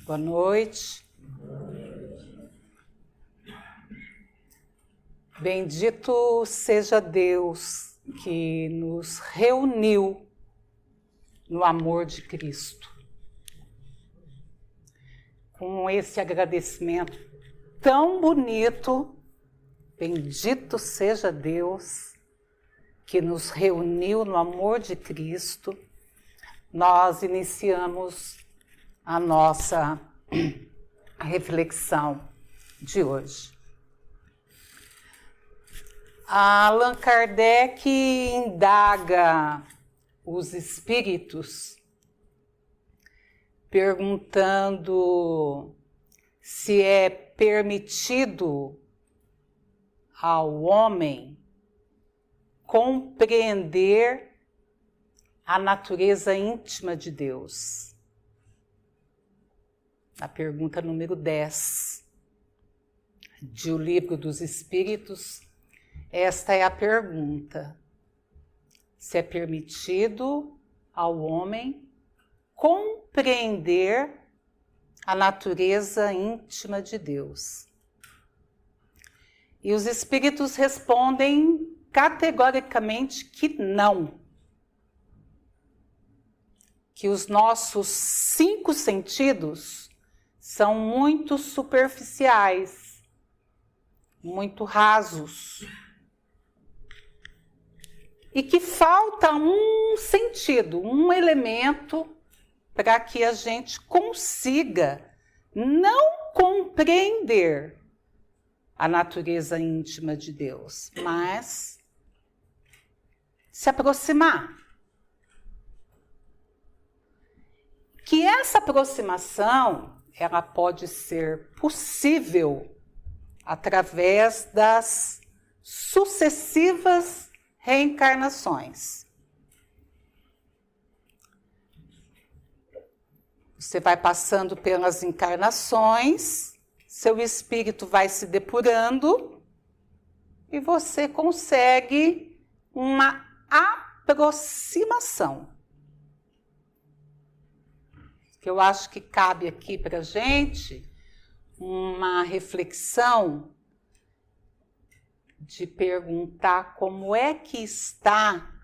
Boa noite. Bendito seja Deus que nos reuniu no amor de Cristo. Com esse agradecimento tão bonito, bendito seja Deus que nos reuniu no amor de Cristo, nós iniciamos a nossa reflexão de hoje. Allan Kardec indaga os espíritos, perguntando se é permitido ao homem compreender a natureza íntima de Deus. A pergunta número 10 de O Livro dos Espíritos, esta é a pergunta: se é permitido ao homem compreender a natureza íntima de Deus? E os espíritos respondem categoricamente que não. Que os nossos 5 sentidos são muito superficiais, muito rasos. E que falta um sentido, um elemento para que a gente consiga não compreender a natureza íntima de Deus, mas se aproximar. Que essa aproximação, ela pode ser possível através das sucessivas reencarnações. Você vai passando pelas encarnações, seu espírito vai se depurando e você consegue uma aproximação. Eu acho que cabe aqui para a gente uma reflexão de perguntar como é que está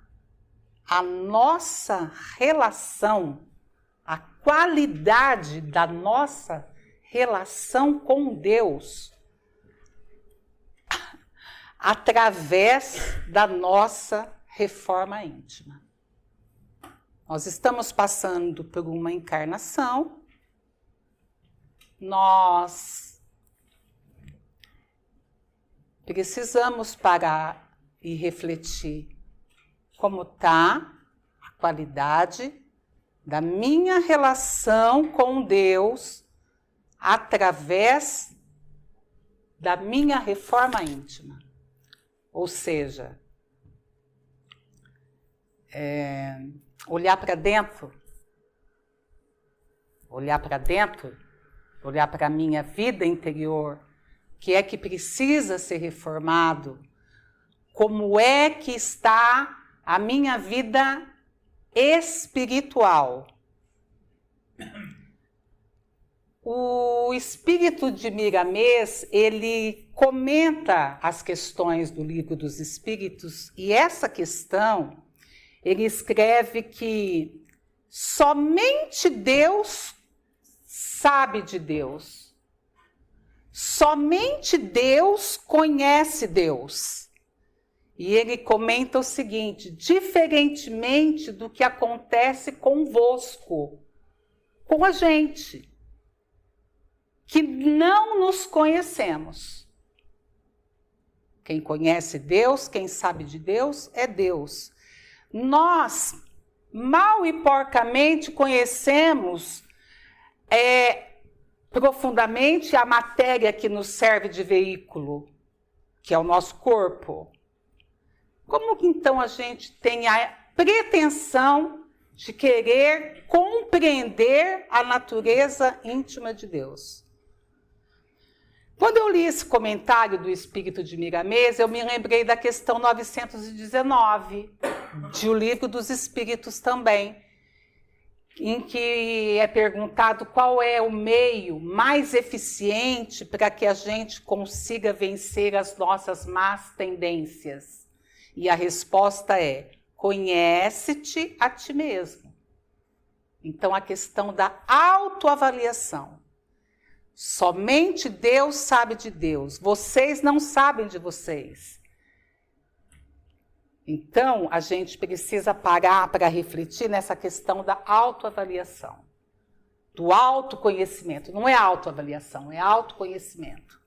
a nossa relação, a qualidade da nossa relação com Deus através da nossa reforma íntima. Nós estamos passando por uma encarnação, nós precisamos parar e refletir como está a qualidade da minha relação com Deus através da minha reforma íntima. Ou seja, olhar para dentro, olhar para a minha vida interior, que é que precisa ser reformado, como é que está a minha vida espiritual. O espírito de Miramês, ele comenta as questões do Livro dos Espíritos, e essa questão ele escreve que somente Deus sabe de Deus. Somente Deus conhece Deus. E ele comenta o seguinte: diferentemente do que acontece convosco, com a gente, que não nos conhecemos. Quem conhece Deus, quem sabe de Deus, é Deus. Nós, mal e porcamente, conhecemos profundamente a matéria que nos serve de veículo, que é o nosso corpo. Como que então a gente tem a pretensão de querer compreender a natureza íntima de Deus? Quando eu li esse comentário do Espírito de Miramês, eu me lembrei da questão 919, de O Livro dos Espíritos também, em que é perguntado qual é o meio mais eficiente para que a gente consiga vencer as nossas más tendências. E a resposta é: conhece-te a ti mesmo. Então, a questão da autoavaliação. Somente Deus sabe de Deus. Vocês não sabem de vocês. Então, a gente precisa parar para refletir nessa questão da autoavaliação, do autoconhecimento. Não é autoavaliação, é autoconhecimento.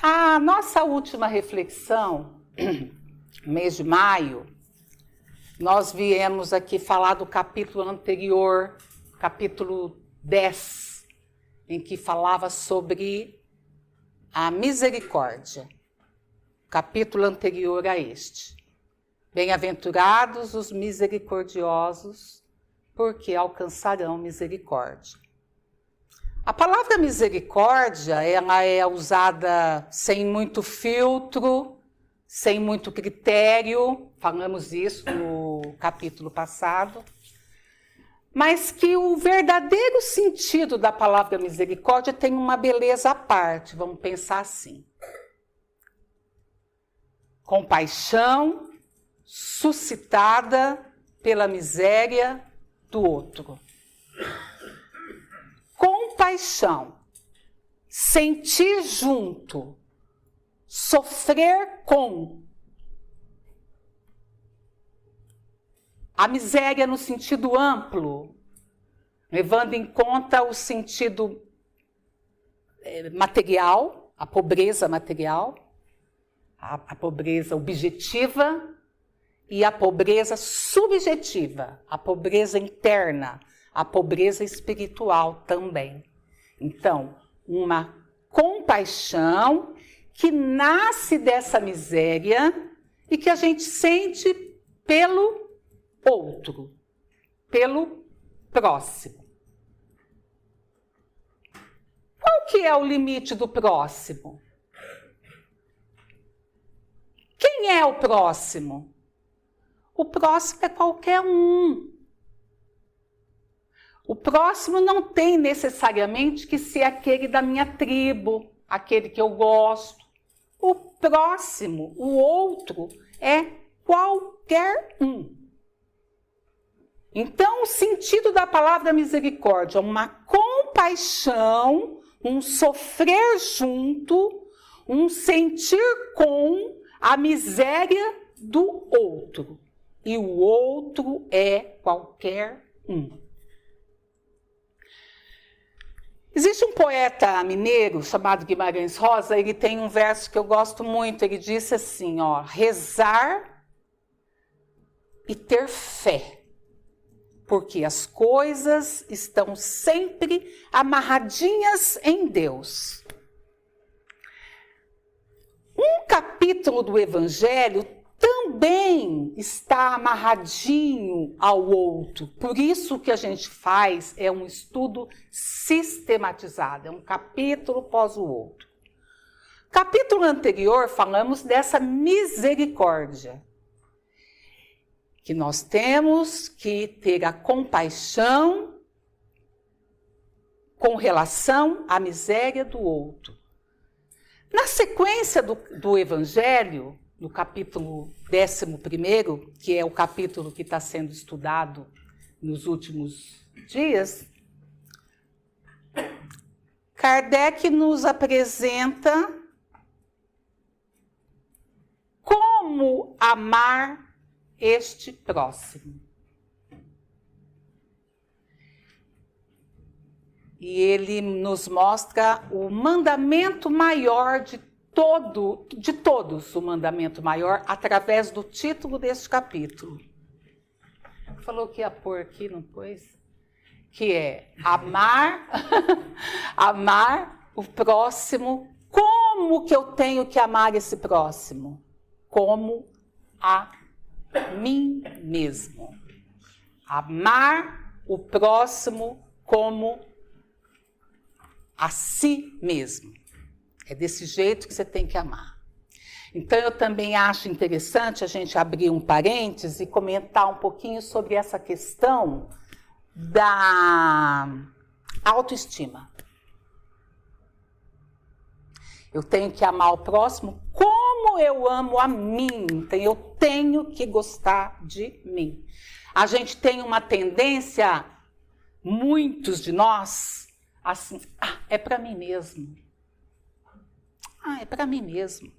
A nossa última reflexão, mês de maio, nós viemos aqui falar do capítulo anterior, capítulo 10, em que falava sobre a misericórdia. Capítulo anterior a este. Bem-aventurados os misericordiosos, porque alcançarão misericórdia. A palavra misericórdia, ela é usada sem muito filtro, sem muito critério, falamos isso no capítulo passado, mas que o verdadeiro sentido da palavra misericórdia tem uma beleza à parte, vamos pensar assim. Compaixão suscitada pela miséria do outro. Compaixão, sentir junto, sofrer com. A miséria no sentido amplo, levando em conta o sentido material, a pobreza material, a pobreza objetiva e a pobreza subjetiva, a pobreza interna, a pobreza espiritual também. Então, uma compaixão que nasce dessa miséria e que a gente sente pelo outro, pelo próximo. Qual que é o limite do próximo? Quem é o próximo? O próximo é qualquer um. O próximo não tem necessariamente que ser aquele da minha tribo, aquele que eu gosto. O próximo, o outro, é qualquer um. Então, o sentido da palavra misericórdia é uma compaixão, um sofrer junto, um sentir com a miséria do outro. E o outro é qualquer um. Existe um poeta mineiro chamado Guimarães Rosa, ele tem um verso que eu gosto muito, ele disse assim, ó: rezar e ter fé. Porque as coisas estão sempre amarradinhas em Deus. Um capítulo do Evangelho também está amarradinho ao outro. Por isso que a gente faz é um estudo sistematizado, é um capítulo após o outro. Capítulo anterior falamos dessa misericórdia. Que nós temos que ter a compaixão com relação à miséria do outro. Na sequência do Evangelho, no capítulo 11º, que é o capítulo que está sendo estudado nos últimos dias, Kardec nos apresenta como amar este próximo. E ele nos mostra o mandamento maior de todos, o mandamento maior, através do título deste capítulo. Falou que ia pôr aqui, não pôs? Que é amar, amar o próximo. Como que eu tenho que amar esse próximo? Como a mim mesmo. Amar o próximo como a si mesmo. É desse jeito que você tem que amar. Então, eu também acho interessante a gente abrir um parêntese e comentar um pouquinho sobre essa questão da autoestima. Eu tenho que amar o próximo como eu amo a mim. Então, eu tenho que gostar de mim. A gente tem uma tendência, muitos de nós, assim, é para mim mesmo. É para mim mesmo.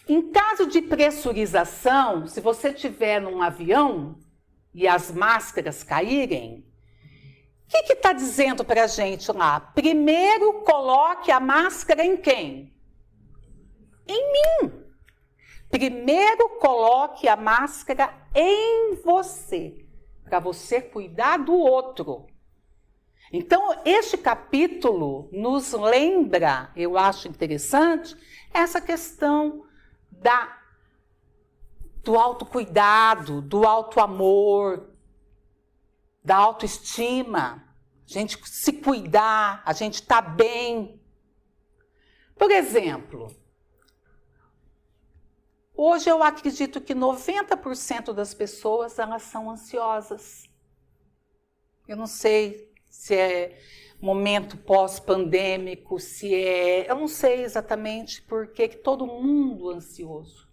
Em caso de pressurização, se você estiver num avião e as máscaras caírem, o que está dizendo para a gente lá? Primeiro coloque a máscara em quem? Em mim. Primeiro coloque a máscara em você, para você cuidar do outro. Então, este capítulo nos lembra, eu acho interessante, essa questão do autocuidado, do autoamor, da autoestima, a gente se cuidar, a gente estar bem. Por exemplo, hoje eu acredito que 90% das pessoas, elas são ansiosas. Eu não sei se é momento pós-pandêmico, eu não sei exatamente por que todo mundo é ansioso.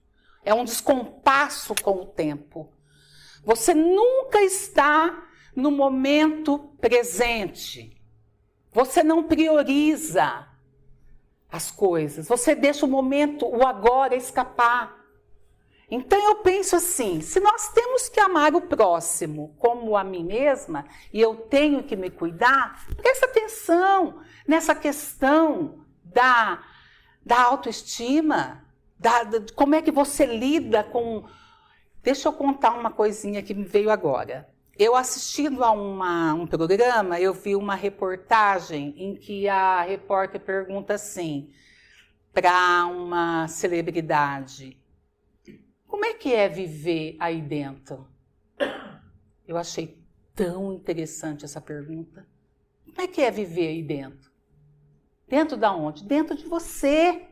É um descompasso com o tempo. Você nunca está no momento presente. Você não prioriza as coisas. Você deixa o momento, o agora, escapar. Então eu penso assim, se nós temos que amar o próximo como a mim mesma, e eu tenho que me cuidar, presta atenção nessa questão da autoestima, como é que você lida com... Deixa eu contar uma coisinha que me veio agora. Eu assistindo a um programa, eu vi uma reportagem em que a repórter pergunta assim, para uma celebridade: como é que é viver aí dentro? Eu achei tão interessante essa pergunta. Como é que é viver aí dentro? Dentro da onde? Dentro de você.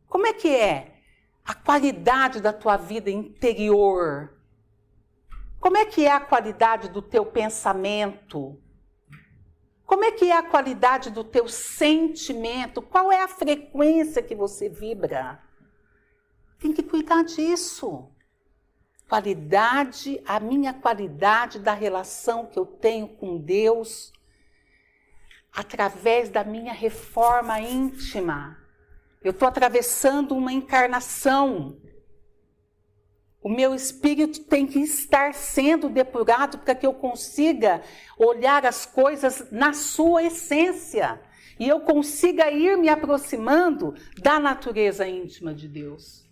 Como é que é a qualidade da tua vida interior? Como é que é a qualidade do teu pensamento? Como é que é a qualidade do teu sentimento? Qual é a frequência que você vibra? Tem que cuidar disso. A minha qualidade da relação que eu tenho com Deus, através da minha reforma íntima. Eu estou atravessando uma encarnação. O meu espírito tem que estar sendo depurado para que eu consiga olhar as coisas na sua essência. E eu consiga ir me aproximando da natureza íntima de Deus.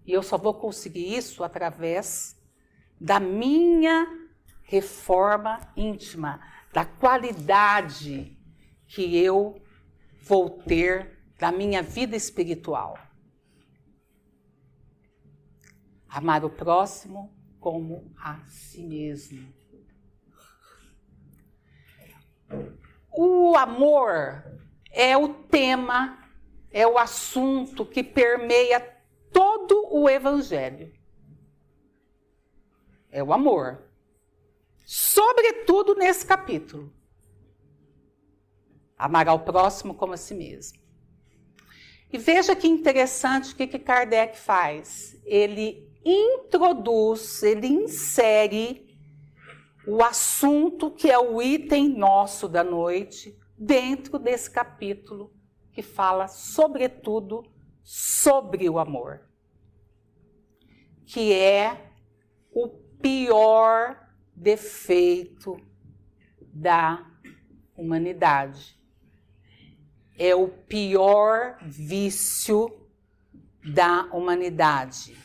E eu só vou conseguir isso através da minha reforma íntima, da qualidade que eu vou ter da minha vida espiritual. Amar o próximo como a si mesmo. O amor é o tema, é o assunto que permeia todo o Evangelho. É o amor. Sobretudo nesse capítulo. Amar ao próximo como a si mesmo. E veja que interessante o que Kardec faz. Ele introduz, ele insere o assunto que é o item nosso da noite dentro desse capítulo que fala, sobretudo, sobre o amor, que é o pior defeito da humanidade. É o pior vício da humanidade.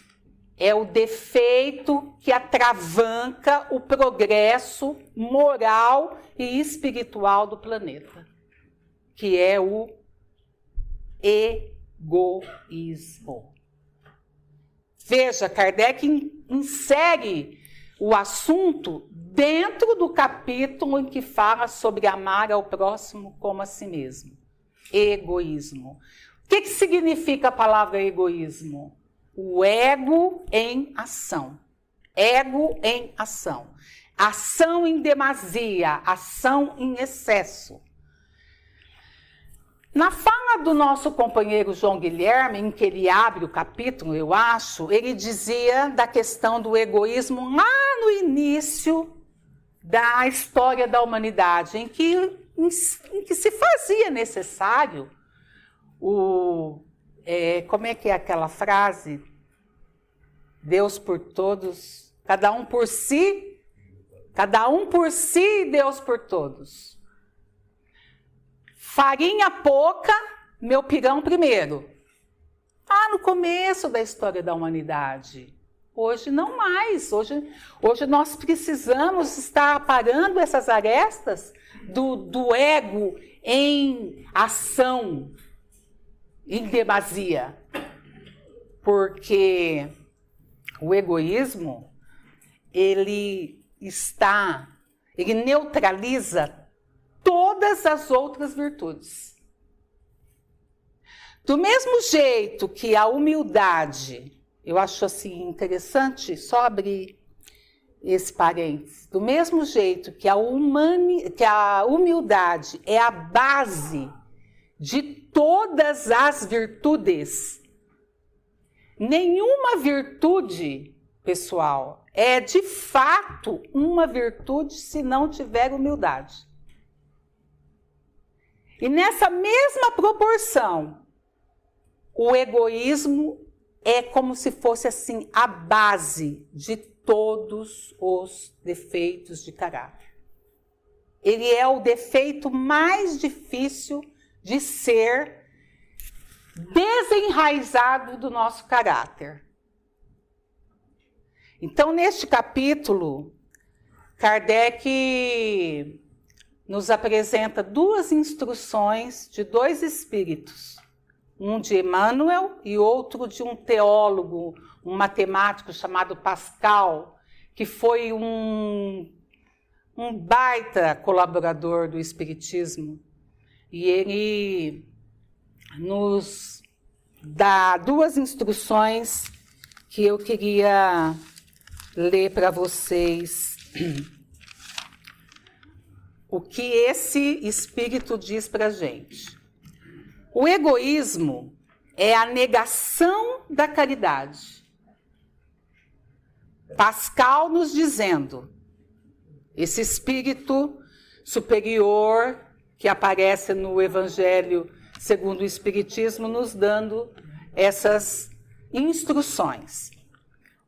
É o defeito que atravanca o progresso moral e espiritual do planeta, que é o egoísmo. Veja, Kardec insere o assunto dentro do capítulo em que fala sobre amar ao próximo como a si mesmo. Egoísmo. O que significa a palavra egoísmo? O ego em ação. Ego em ação. Ação em demasia, ação em excesso. Na fala do nosso companheiro João Guilherme, em que ele abre o capítulo, eu acho, ele dizia da questão do egoísmo lá no início da história da humanidade, em que se fazia necessário como é que é aquela frase? Deus por todos, cada um por si e Deus por todos. Farinha pouca, meu pirão primeiro. No começo da história da humanidade. Hoje não mais. Hoje nós precisamos estar aparando essas arestas do ego em ação, em demasia. Porque o egoísmo, ele neutraliza todas as outras virtudes. Do mesmo jeito que a humildade, eu acho assim interessante, só abrir esse parênteses, do mesmo jeito que a humildade é a base de todas as virtudes, nenhuma virtude, pessoal, é de fato uma virtude se não tiver humildade. E nessa mesma proporção, o egoísmo é como se fosse assim a base de todos os defeitos de caráter. Ele é o defeito mais difícil de ser desenraizado do nosso caráter. Então, neste capítulo, Kardec nos apresenta duas instruções de dois espíritos, um de Emmanuel e outro de um teólogo, um matemático chamado Pascal, que foi um baita colaborador do Espiritismo. E ele nos dá duas instruções que eu queria ler para vocês. O que esse espírito diz para a gente. O egoísmo é a negação da caridade. Pascal nos dizendo, esse espírito superior que aparece no Evangelho segundo o Espiritismo, nos dando essas instruções.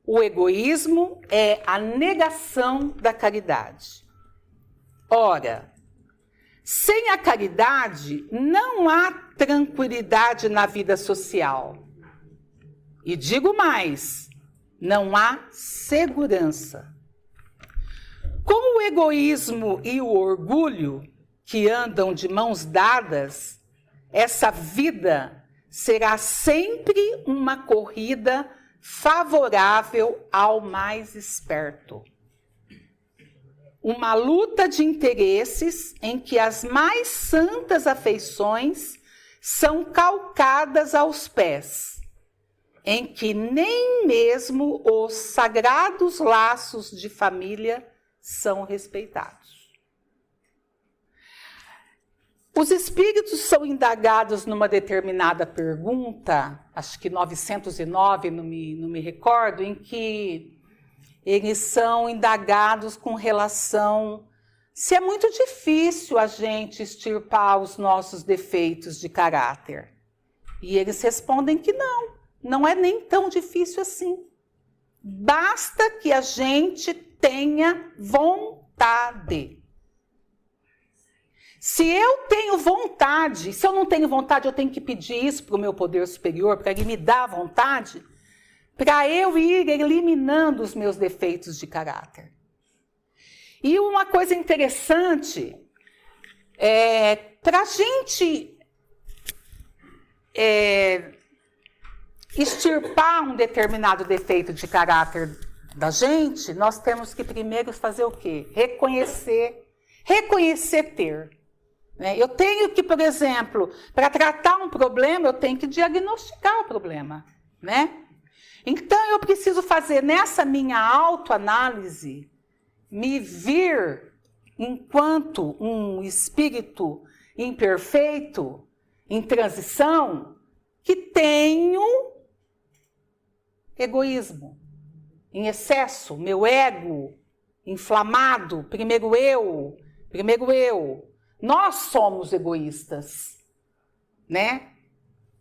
O egoísmo é a negação da caridade. Ora, sem a caridade não há tranquilidade na vida social. E digo mais, não há segurança. Como o egoísmo e o orgulho, que andam de mãos dadas, essa vida será sempre uma corrida favorável ao mais esperto. Uma luta de interesses em que as mais santas afeições são calcadas aos pés, em que nem mesmo os sagrados laços de família são respeitados. Os espíritos são indagados numa determinada pergunta, acho que 909, não me recordo, em que eles são indagados com relação se é muito difícil a gente extirpar os nossos defeitos de caráter. E eles respondem que não é nem tão difícil assim. Basta que a gente tenha vontade. Se eu tenho vontade, se eu não tenho vontade, eu tenho que pedir isso para o meu poder superior, para ele me dar vontade, para eu ir eliminando os meus defeitos de caráter. E uma coisa interessante, para a gente extirpar um determinado defeito de caráter da gente, nós temos que primeiro fazer o quê? Reconhecer ter. Né? Eu tenho que, por exemplo, para tratar um problema, eu tenho que diagnosticar o problema. Né? Então, eu preciso fazer nessa minha autoanálise, me vir enquanto um espírito imperfeito, em transição, que tenho egoísmo em excesso, meu ego inflamado, primeiro eu. Nós somos egoístas, né?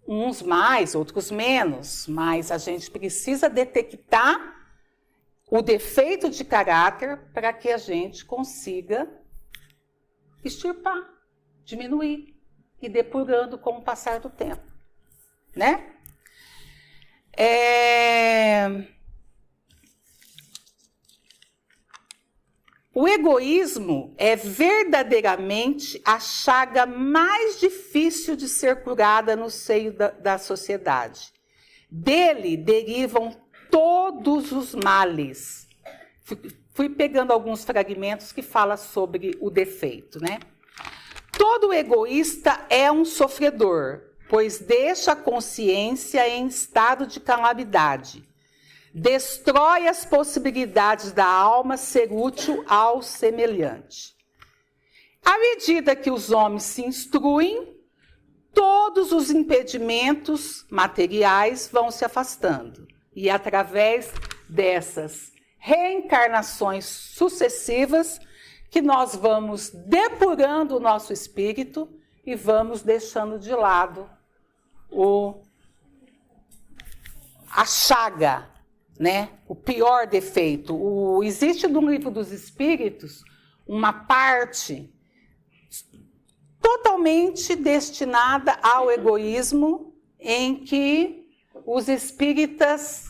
Uns mais, outros menos, mas a gente precisa detectar o defeito de caráter para que a gente consiga extirpar, diminuir e depurando com o passar do tempo, né? O egoísmo é verdadeiramente a chaga mais difícil de ser curada no seio da sociedade. Dele derivam todos os males. Fui pegando alguns fragmentos que falam sobre o defeito, né? Todo egoísta é um sofredor, pois deixa a consciência em estado de calamidade. Destrói as possibilidades da alma ser útil ao semelhante. À medida que os homens se instruem, todos os impedimentos materiais vão se afastando. E através dessas reencarnações sucessivas, que nós vamos depurando o nosso espírito e vamos deixando de lado a chaga, né? O pior defeito. Existe no Livro dos Espíritos uma parte totalmente destinada ao egoísmo, em que os espíritos,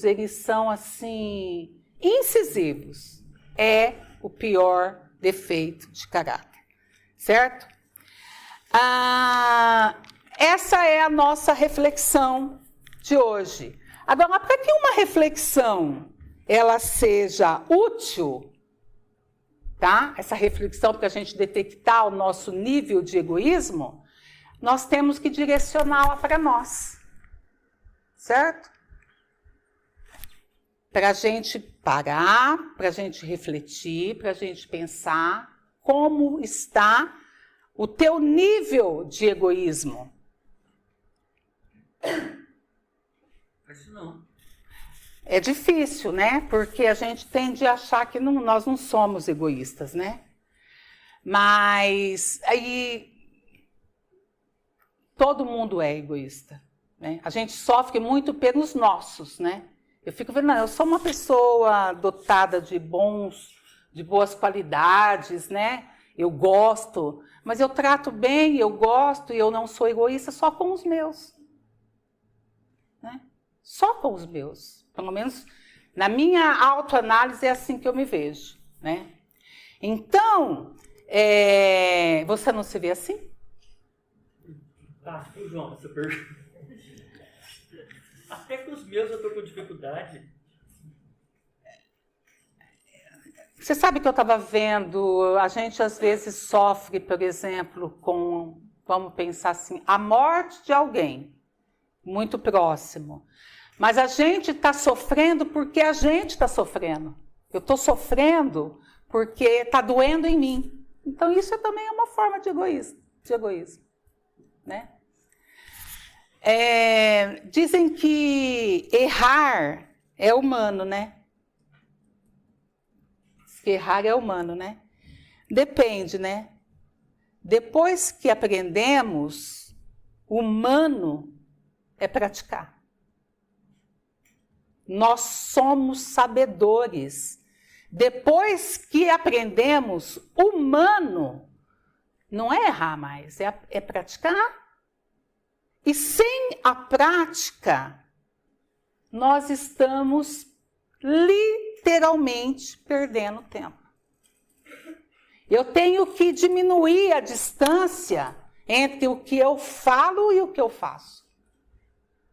eles são assim incisivos. É o pior defeito de caráter, certo? Essa é a nossa reflexão de hoje. Agora, para que uma reflexão ela seja útil, tá? Essa reflexão para a gente detectar o nosso nível de egoísmo, nós temos que direcioná-la para nós, certo? Para a gente parar, para a gente refletir, para a gente pensar como está o teu nível de egoísmo. Isso não. É difícil, né? Porque a gente tende a achar que nós não somos egoístas, né? Mas aí todo mundo é egoísta, né? A gente sofre muito pelos nossos, né? Eu fico vendo, eu sou uma pessoa dotada de boas qualidades, né? Eu gosto, mas eu trato bem, eu gosto e eu não sou egoísta só com os meus. Né? Só com os meus. Pelo menos na minha autoanálise é assim que eu me vejo. Né? Então, você não se vê assim? João, essa pergunta. Até com os meus eu estou com dificuldade. Você sabe que eu estava vendo, a gente às vezes sofre, por exemplo, com, vamos pensar assim, a morte de alguém muito próximo. Mas a gente está sofrendo porque a gente está sofrendo. Eu estou sofrendo porque está doendo em mim. Então isso também é uma forma de egoísmo. Né? Dizem que errar é humano, né? Errar é humano, né? Depende, né? Depois que aprendemos, humano é praticar. Nós somos sabedores. Depois que aprendemos, humano não é errar mais, é praticar. E sem a prática, nós estamos literalmente perdendo tempo. Eu tenho que diminuir a distância entre o que eu falo e o que eu faço.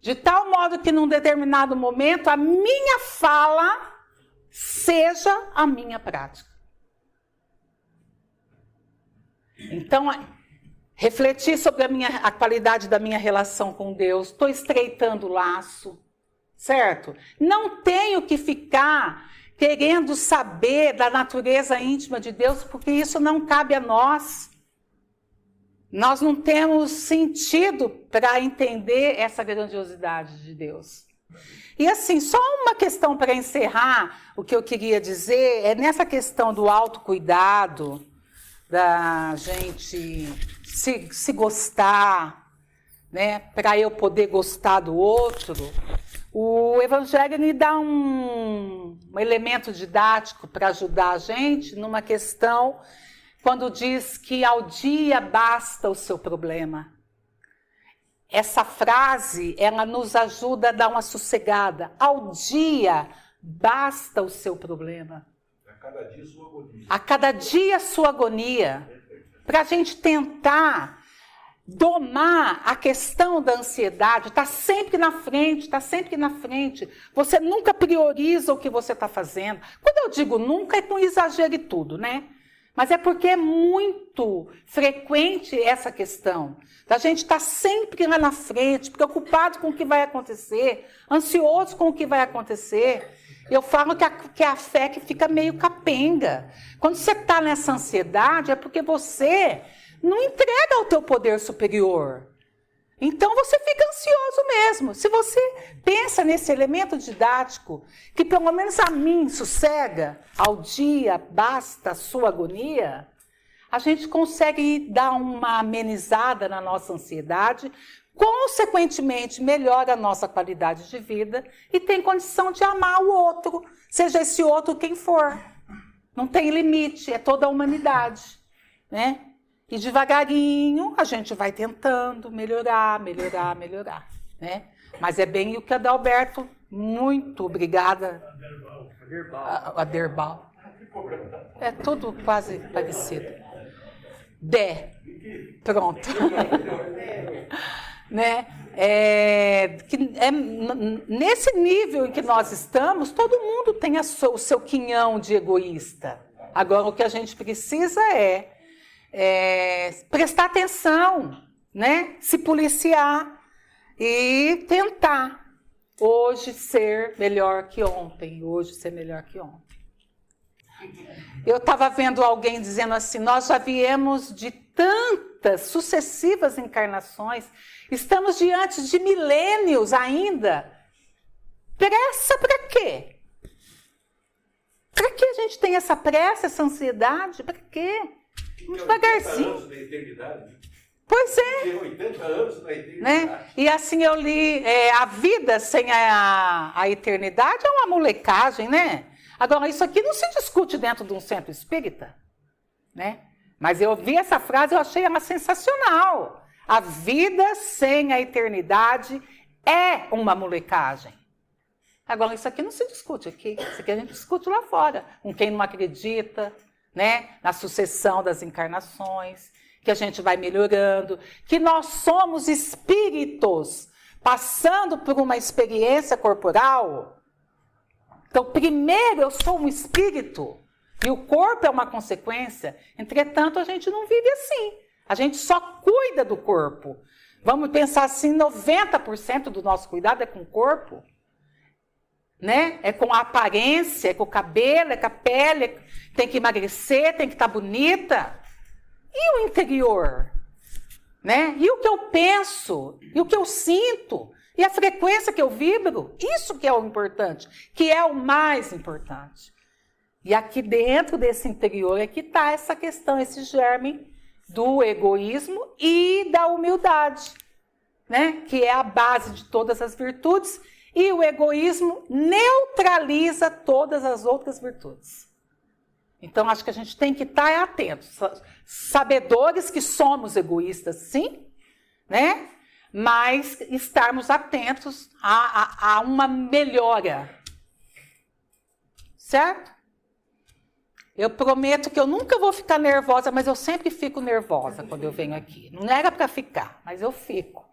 De tal modo que num determinado momento a minha fala seja a minha prática. Então, refletir sobre a qualidade da minha relação com Deus, estou estreitando o laço, certo? Não tenho que ficar querendo saber da natureza íntima de Deus, porque isso não cabe a nós. Nós não temos sentido para entender essa grandiosidade de Deus. E assim, só uma questão para encerrar, o que eu queria dizer é nessa questão do autocuidado, da gente se gostar, né, para eu poder gostar do outro. O Evangelho me dá um elemento didático para ajudar a gente numa questão quando diz que ao dia basta o seu problema. Essa frase, ela nos ajuda a dar uma sossegada. Ao dia basta o seu problema. A cada dia sua agonia. A cada dia sua agonia. Para a gente tentar domar a questão da ansiedade, está sempre na frente, está sempre na frente. Você nunca prioriza o que você está fazendo. Quando eu digo nunca, é com exagero e tudo, né? Mas é porque é muito frequente essa questão. Da gente estar sempre lá na frente, preocupado com o que vai acontecer, ansioso com o que vai acontecer. Eu falo que é a fé que fica meio capenga. Quando você está nessa ansiedade, é porque você não entrega ao teu poder superior. Então você fica ansioso mesmo. Se você pensa nesse elemento didático, que pelo menos a mim sossega, ao dia basta a sua agonia, a gente consegue dar uma amenizada na nossa ansiedade, consequentemente melhora a nossa qualidade de vida e tem condição de amar o outro, seja esse outro quem for. Não tem limite, é toda a humanidade, né? E devagarinho a gente vai tentando melhorar, né? Mas é bem o que Adalberto, muito obrigada. Aderbal. É tudo quase parecido. Pronto. Né? Nesse nível em que nós estamos, todo mundo tem o seu quinhão de egoísta. Agora, o que a gente precisa é prestar atenção, né? Se policiar e tentar hoje ser melhor que ontem, Eu estava vendo alguém dizendo assim, nós já viemos de tantas sucessivas encarnações, estamos diante de milênios ainda. Pressa para quê? Para que a gente tem essa pressa, essa ansiedade? Para quê? Vamos devagarzinho. 80 anos na eternidade. Pois é. Tem 80 anos na eternidade. Né? E assim eu li, a vida sem a eternidade é uma molecagem, né? Agora, isso aqui não se discute dentro de um centro espírita, né? Mas eu vi essa frase e eu achei ela sensacional. A vida sem a eternidade é uma molecagem. Agora, isso aqui não se discute aqui. Isso aqui a gente discute lá fora, com quem não acredita, né? Na sucessão das encarnações, que a gente vai melhorando, que nós somos espíritos passando por uma experiência corporal. Então, primeiro eu sou um espírito e o corpo é uma consequência. Entretanto, a gente não vive assim. A gente só cuida do corpo. Vamos pensar assim, 90% do nosso cuidado é com o corpo. Né? É com a aparência, é com o cabelo, é com a pele. Tem que emagrecer, tem que estar bonita. E o interior? Né? E o que eu penso? E o que eu sinto? E a frequência que eu vibro? Isso que é o importante, que é o mais importante. E aqui dentro desse interior é que está essa questão, esse germe do egoísmo e da humildade, né? Que é a base de todas as virtudes. E o egoísmo neutraliza todas as outras virtudes. Então, acho que a gente tem que estar atentos. Sabedores que somos egoístas, sim, né? Mas estarmos atentos a uma melhora. Certo? Eu prometo que eu nunca vou ficar nervosa, mas eu sempre fico nervosa quando eu venho aqui. Não era para ficar, mas eu fico.